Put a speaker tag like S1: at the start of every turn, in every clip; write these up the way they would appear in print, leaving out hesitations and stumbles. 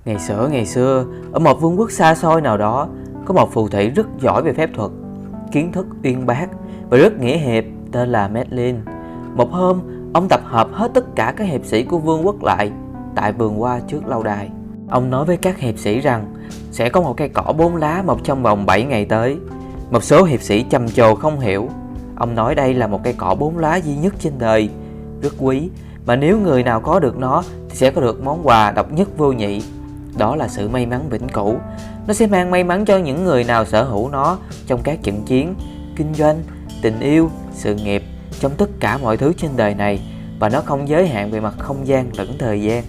S1: Ngày xưa, ở một vương quốc xa xôi nào đó, có một phù thủy rất giỏi về phép thuật, kiến thức uyên bác và rất nghĩa hiệp tên là Merlin. Một hôm, ông tập hợp hết tất cả các hiệp sĩ của vương quốc lại tại vườn hoa trước lâu đài. Ông nói với các hiệp sĩ rằng sẽ có một cây cỏ 4 lá mọc trong vòng 7 ngày tới. Một số hiệp sĩ trầm trồ không hiểu. Ông nói đây là một cây cỏ 4 lá duy nhất trên đời, rất quý, mà nếu người nào có được nó thì sẽ có được món quà độc nhất vô nhị. Đó là sự may mắn vĩnh cửu. Nó sẽ mang may mắn cho những người nào sở hữu nó trong các trận chiến, kinh doanh, tình yêu, sự nghiệp, trong tất cả mọi thứ trên đời này, và nó không giới hạn về mặt không gian lẫn thời gian.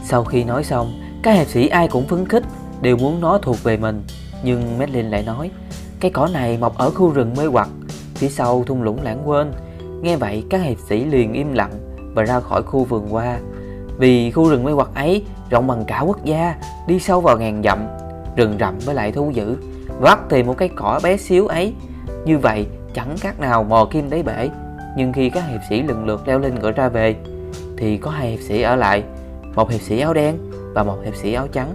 S1: Sau khi nói xong, các hiệp sĩ ai cũng phấn khích, đều muốn nó thuộc về mình. Nhưng Merlin lại nói, cây cỏ này mọc ở khu rừng mê hoặc, phía sau thung lũng lãng quên. Nghe vậy, các hiệp sĩ liền im lặng và ra khỏi khu vườn hoa. Vì khu rừng mê hoặc ấy rộng bằng cả quốc gia, đi sâu vào ngàn dặm, rừng rậm với lại thú dữ. Vắt tìm một cây cỏ bé xíu ấy, như vậy chẳng khác nào mò kim đáy bể. Nhưng khi các hiệp sĩ lần lượt leo lên ngựa ra về, thì có 2 hiệp sĩ ở lại, một hiệp sĩ áo đen và một hiệp sĩ áo trắng.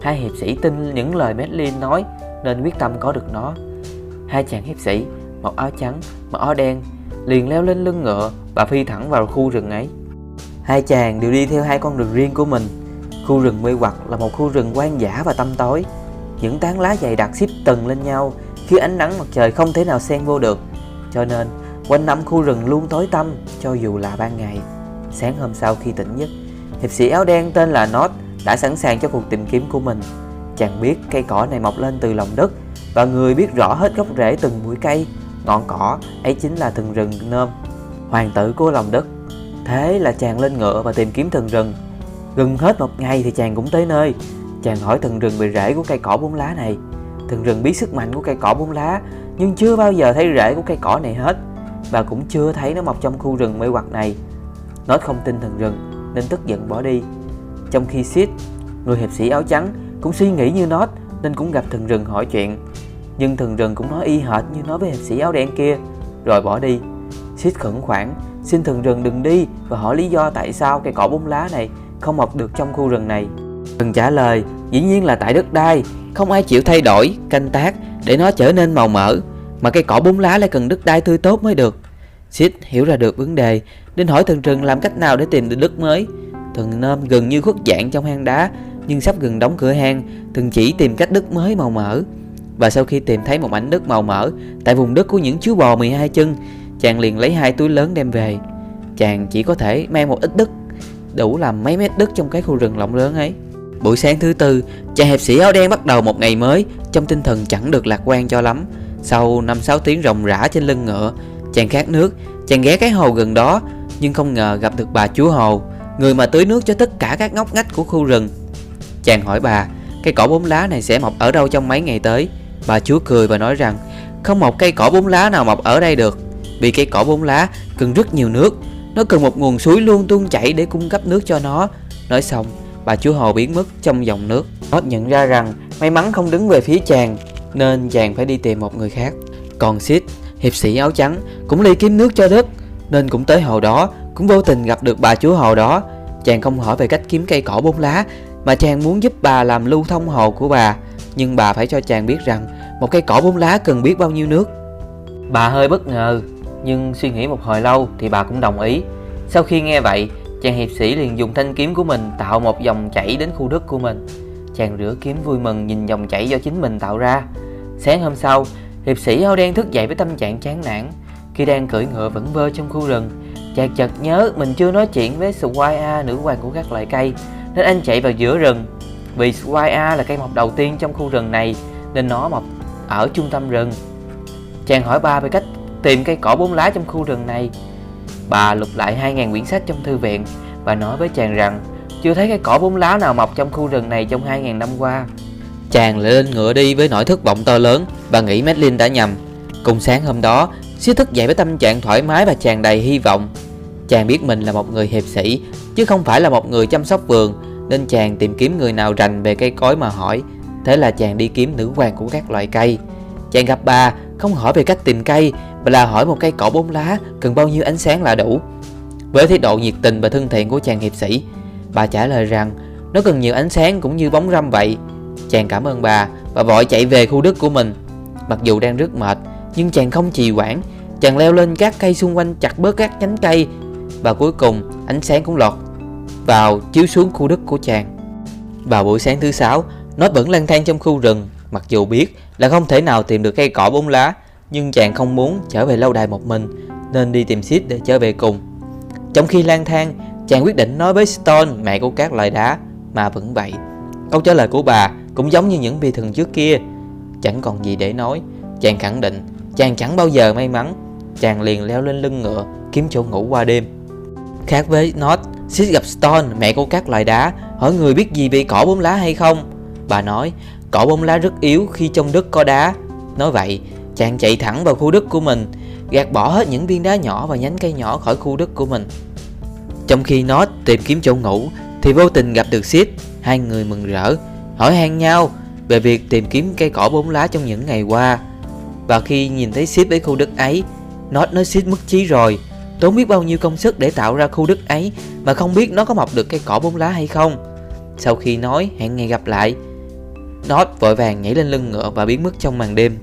S1: 2 hiệp sĩ tin những lời Merlin nói nên quyết tâm có được nó. 2 chàng hiệp sĩ, một áo trắng, một áo đen, liền leo lên lưng ngựa và phi thẳng vào khu rừng ấy. 2 chàng đều đi theo 2 con đường riêng của mình. Khu rừng mê hoặc là một khu rừng hoang dã và tăm tối. Những tán lá dày đặc xếp tầng lên nhau khi ánh nắng mặt trời không thể nào xen vô được, cho nên quanh năm khu rừng luôn tối tăm cho dù là ban ngày. Sáng hôm sau khi tỉnh giấc, hiệp sĩ áo đen tên là Nod đã sẵn sàng cho cuộc tìm kiếm của mình. Chàng biết cây cỏ này mọc lên từ lòng đất, và người biết rõ hết gốc rễ từng bụi cây, ngọn cỏ ấy chính là thần rừng Nôm, hoàng tử của lòng đất. Thế là chàng lên ngựa và tìm kiếm thần rừng. Gần hết một ngày thì chàng cũng tới nơi. Chàng hỏi thần rừng về rễ của cây cỏ 4 lá này. Thần rừng biết sức mạnh của cây cỏ 4 lá, nhưng chưa bao giờ thấy rễ của cây cỏ này hết, và cũng chưa thấy nó mọc trong khu rừng mê hoặc này. Nó không tin thần rừng nên tức giận bỏ đi. Trong khi Sid, người hiệp sĩ áo trắng, cũng suy nghĩ như Nod nên cũng gặp thần rừng hỏi chuyện. Nhưng thần rừng cũng nói y hệt như nói với hiệp sĩ áo đen kia, rồi bỏ đi. Sid khẩn khoản xin thần rừng đừng đi và hỏi lý do tại sao cây cỏ 4 lá này không mọc được trong khu rừng này. Thần trả lời dĩ nhiên là tại đất đai, không ai chịu thay đổi, canh tác để nó trở nên màu mỡ, mà cây cỏ 4 lá lại cần đất đai tươi tốt mới được. Sid hiểu ra được vấn đề nên hỏi thần rừng làm cách nào để tìm được đất mới. Thần Nôm gần như khuất dạng trong hang đá, nhưng sắp gần đóng cửa hang, thần chỉ tìm cách đất mới màu mỡ. Và sau khi tìm thấy một mảnh đất màu mỡ tại vùng đất của những chú bò 12 chân, chàng liền lấy 2 túi lớn đem về. Chàng chỉ có thể mang một ít đất, đủ làm mấy mét đất trong cái khu rừng rộng lớn ấy. Buổi sáng thứ tư, chàng hiệp sĩ áo đen bắt đầu một ngày mới trong tinh thần chẳng được lạc quan cho lắm. Sau 5-6 tiếng ròng rã trên lưng ngựa, chàng khát nước. Chàng ghé cái hồ gần đó, nhưng không ngờ gặp được bà chúa hồ, người mà tưới nước cho tất cả các ngóc ngách của khu rừng. Chàng hỏi bà, cây cỏ 4 lá này sẽ mọc ở đâu trong mấy ngày tới? Bà chúa cười và nói rằng không một cây cỏ 4 lá nào mọc ở đây được, vì cây cỏ 4 lá cần rất nhiều nước. Nó cần một nguồn suối luôn tuôn chảy để cung cấp nước cho nó. Nói xong, bà chúa hồ biến mất trong dòng nước. Nod nhận ra rằng may mắn không đứng về phía chàng, nên chàng phải đi tìm một người khác. Còn Sid, hiệp sĩ áo trắng, cũng đi kiếm nước cho đất, nên cũng tới hồ đó, cũng vô tình gặp được bà chúa hồ đó. Chàng không hỏi về cách kiếm cây cỏ 4 lá, mà chàng muốn giúp bà làm lưu thông hồ của bà. Nhưng bà phải cho chàng biết rằng một cây cỏ 4 lá cần biết bao nhiêu nước. Bà hơi bất ngờ, nhưng suy nghĩ một hồi lâu thì bà cũng đồng ý. Sau khi nghe vậy, chàng hiệp sĩ liền dùng thanh kiếm của mình tạo một dòng chảy đến khu đất của mình. Chàng rửa kiếm vui mừng nhìn dòng chảy do chính mình tạo ra. Sáng hôm sau, hiệp sĩ áo đen thức dậy với tâm trạng chán nản. Khi đang cưỡi ngựa vẩn vơ trong khu rừng, chàng chợt nhớ mình chưa nói chuyện với Swaya, nữ hoàng của các loại cây, nên anh chạy vào giữa rừng. Vì Swaya là cây mọc đầu tiên trong khu rừng này, nên nó mọc ở trung tâm rừng. Chàng hỏi bà về cách tìm cây cỏ 4 lá trong khu rừng này. Bà lục lại 2.000 quyển sách trong thư viện và nói với chàng rằng chưa thấy cây cỏ 4 lá nào mọc trong khu rừng này trong 2.000 năm qua. Chàng lại lên ngựa đi với nỗi thất vọng to lớn và nghĩ Merlin đã nhầm. Cùng sáng hôm đó, Sid thức dậy với tâm trạng thoải mái và tràn đầy hy vọng. Chàng biết mình là một người hiệp sĩ chứ không phải là một người chăm sóc vườn, nên chàng tìm kiếm người nào rành về cây cối mà hỏi. Thế là chàng đi kiếm nữ hoàng của các loại cây. Chàng gặp bà không hỏi về cách tìm cây, mà là hỏi một cây cỏ 4 lá cần bao nhiêu ánh sáng là đủ. Với thái độ nhiệt tình và thân thiện của chàng hiệp sĩ, bà trả lời rằng Nó cần nhiều ánh sáng cũng như bóng râm vậy. Chàng cảm ơn bà và vội chạy về khu đất của mình. Mặc dù đang rất mệt, nhưng chàng không trì hoãn. Chàng leo lên các cây xung quanh, chặt bớt các nhánh cây, và cuối cùng ánh sáng cũng lọt vào chiếu xuống khu đất của chàng. Vào buổi sáng thứ 6, nó vẫn lang thang trong khu rừng. Mặc dù biết là không thể nào tìm được cây cỏ 4 lá, nhưng chàng không muốn trở về lâu đài một mình, nên đi tìm Sid để trở về cùng. Trong khi lang thang, chàng quyết định nói với Stone, mẹ của các loài đá, mà vẫn vậy. Câu trả lời của bà cũng giống như những bi thường trước kia. Chẳng còn gì để nói. Chàng khẳng định chàng chẳng bao giờ may mắn. Chàng liền leo lên lưng ngựa kiếm chỗ ngủ qua đêm. Khác với Nod, Sid gặp Stone, mẹ của các loài đá, hỏi người biết gì về cỏ 4 lá hay không. Bà nói cỏ 4 lá rất yếu khi trong đất có đá. Nói vậy, chàng chạy thẳng vào khu đất của mình, gạt bỏ hết những viên đá nhỏ và nhánh cây nhỏ khỏi khu đất của mình. Trong khi Nod tìm kiếm chỗ ngủ thì vô tình gặp được Sid. Hai người mừng rỡ hỏi han nhau về việc tìm kiếm cây cỏ 4 lá trong những ngày qua. Và khi nhìn thấy Sid với khu đất ấy, Nod nói Sid mất trí rồi, tốn biết bao nhiêu công sức để tạo ra khu đất ấy mà không biết nó có mọc được cây cỏ 4 lá hay không. Sau khi nói hẹn ngày gặp lại, Nod vội vàng nhảy lên lưng ngựa và biến mất trong màn đêm.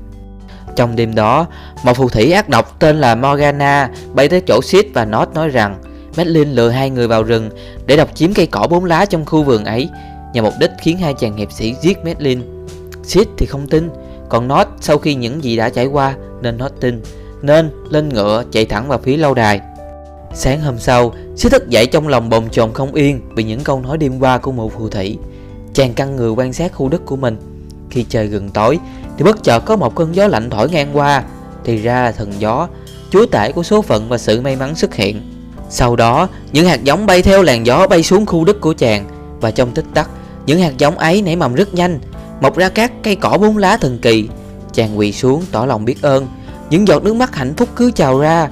S1: Trong đêm đó, một phù thủy ác độc tên là Morgana bay tới chỗ Sid và Nod nói rằng Madeline lừa hai người vào rừng để độc chiếm cây cỏ 4 lá trong khu vườn ấy, nhằm mục đích khiến hai chàng hiệp sĩ giết Madeline. Sid thì không tin, còn Nod sau khi những gì đã trải qua nên Nod tin, nên lên ngựa chạy thẳng vào phía lâu đài. Sáng hôm sau, Sid thức dậy trong lòng bồn chồn không yên vì những câu nói đêm qua của một phù thủy. Chàng căng người quan sát khu đất của mình. Khi trời gần tối thì bất chợt có một cơn gió lạnh thổi ngang qua. Thì ra là thần gió, chúa tể của số phận và sự may mắn xuất hiện. Sau đó, những hạt giống bay theo làn gió bay xuống khu đất của chàng. Và trong tích tắc, những hạt giống ấy nảy mầm rất nhanh, mọc ra các cây cỏ 4 lá thần kỳ. Chàng quỳ xuống tỏ lòng biết ơn. Những giọt nước mắt hạnh phúc cứ trào ra.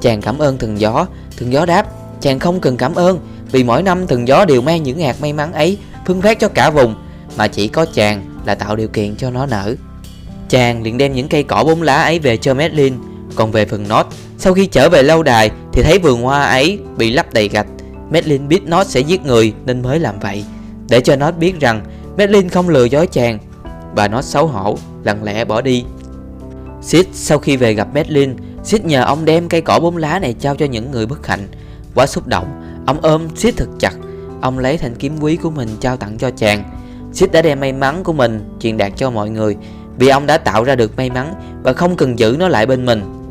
S1: Chàng cảm ơn thần gió. Thần gió đáp chàng không cần cảm ơn, vì mỗi năm thần gió đều mang những hạt may mắn ấy phân phát cho cả vùng, mà chỉ có chàng là tạo điều kiện cho nó nở. Chàng liền đem những cây cỏ 4 lá ấy về cho Madeline. Còn về phần Nod, sau khi trở về lâu đài thì thấy vườn hoa ấy bị lấp đầy gạch. Madeline biết Nod sẽ giết người nên mới làm vậy, để cho Nod biết rằng Madeline không lừa dối chàng. Và Nod xấu hổ lặng lẽ bỏ đi. Sid sau khi về gặp Madeline, Sid nhờ ông đem cây cỏ 4 lá này trao cho những người bất hạnh. Quá xúc động, ông ôm Sid thật chặt. Ông lấy thanh kiếm quý của mình trao tặng cho chàng. Sid đã đem may mắn của mình truyền đạt cho mọi người, vì ông đã tạo ra được may mắn và không cần giữ nó lại bên mình.